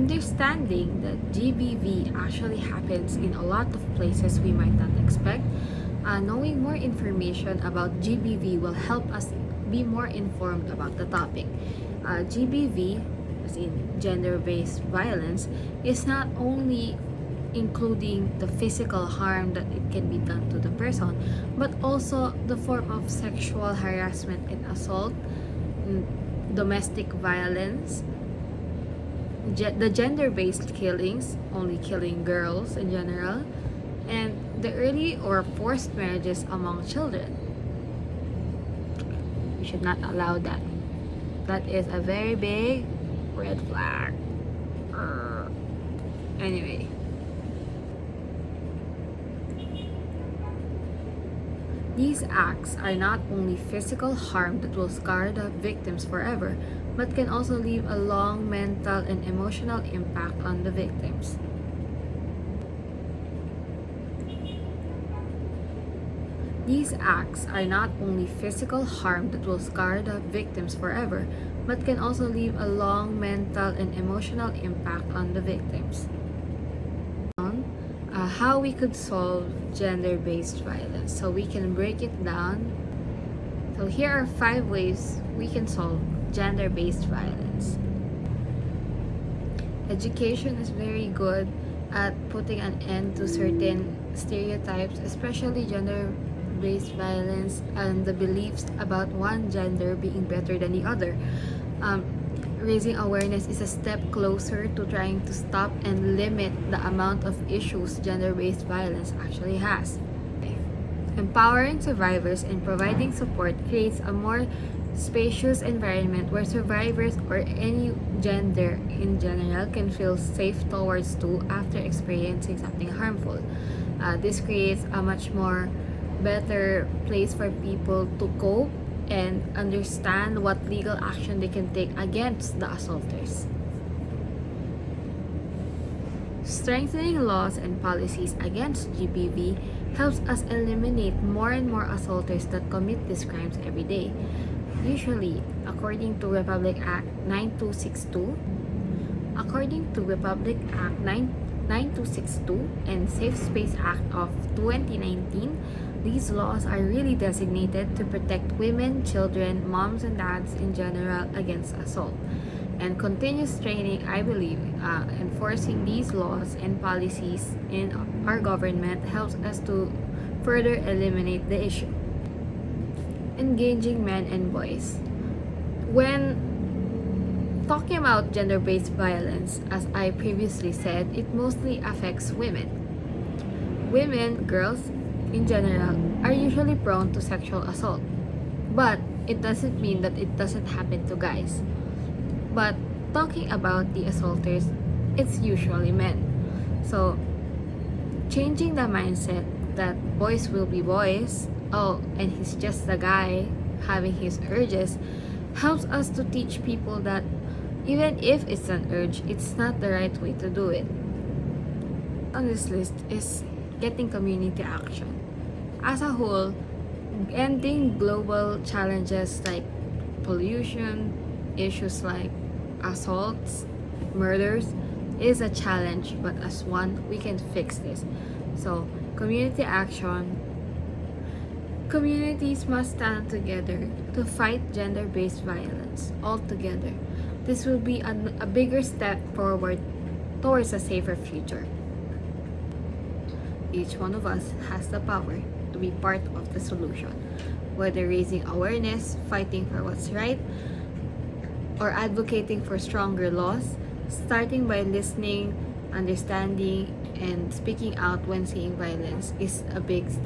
Understanding that GBV actually happens in a lot of places we might not expect. Knowing more information about GBV will help us be more informed about the topic. GBV, as in gender-based violence, is not only including the physical harm that it can be done to the person, but also the form of sexual harassment and assault, domestic violence, the gender-based killings, only killing girls in general, and the early or forced marriages among children. We should not allow that. That is a very big red flag. Anyway. These acts are not only physical harm that will scar the victims forever, but can also leave a long mental and emotional impact on the victims. These acts are not only physical harm that will scar the victims forever, but can also leave a long mental and emotional impact on the victims. How we could solve gender-based violence. So we can break it down. So here are 5 ways we can solve gender-based violence. Education is very good at putting an end to certain stereotypes, especially gender-based violence and the beliefs about one gender being better than the other. Raising awareness is a step closer to trying to stop and limit the amount of issues gender-based violence actually has. Empowering survivors and providing support creates a more spacious environment where survivors or any gender in general can feel safe towards too after experiencing something harmful. This creates a much more better place for people to cope and understand what legal action they can take against the assaulters. Strengthening laws and policies against GBV helps us eliminate more and more assaulters that commit these crimes every day. Usually, according to Republic Act 9262 and Safe Space Act of 2019, these laws are really designated to protect women, children, moms and dads in general against assault. And continuous training, I believe, enforcing these laws and policies in our government helps us to further eliminate the issue. Engaging men and boys. When talking about gender-based violence, as I previously said, it mostly affects women. Women, girls in general, are usually prone to sexual assault. But it doesn't mean that it doesn't happen to guys. But talking about the assaulters, it's usually men. So, changing the mindset that boys will be boys, and he's just a guy having his urges, helps us to teach people that even if it's an urge, it's not the right way to do it. On this list is getting community action. As a whole, ending global challenges like pollution, issues like assaults, murders is a challenge, but as one, we can fix this. So, community action. Communities must stand together to fight gender-based violence all together. This will be a bigger step forward towards a safer future. Each one of us has the power to be part of the solution, whether raising awareness, fighting for what's right, or advocating for stronger laws. Starting by listening, understanding, and speaking out when seeing violence is a big step.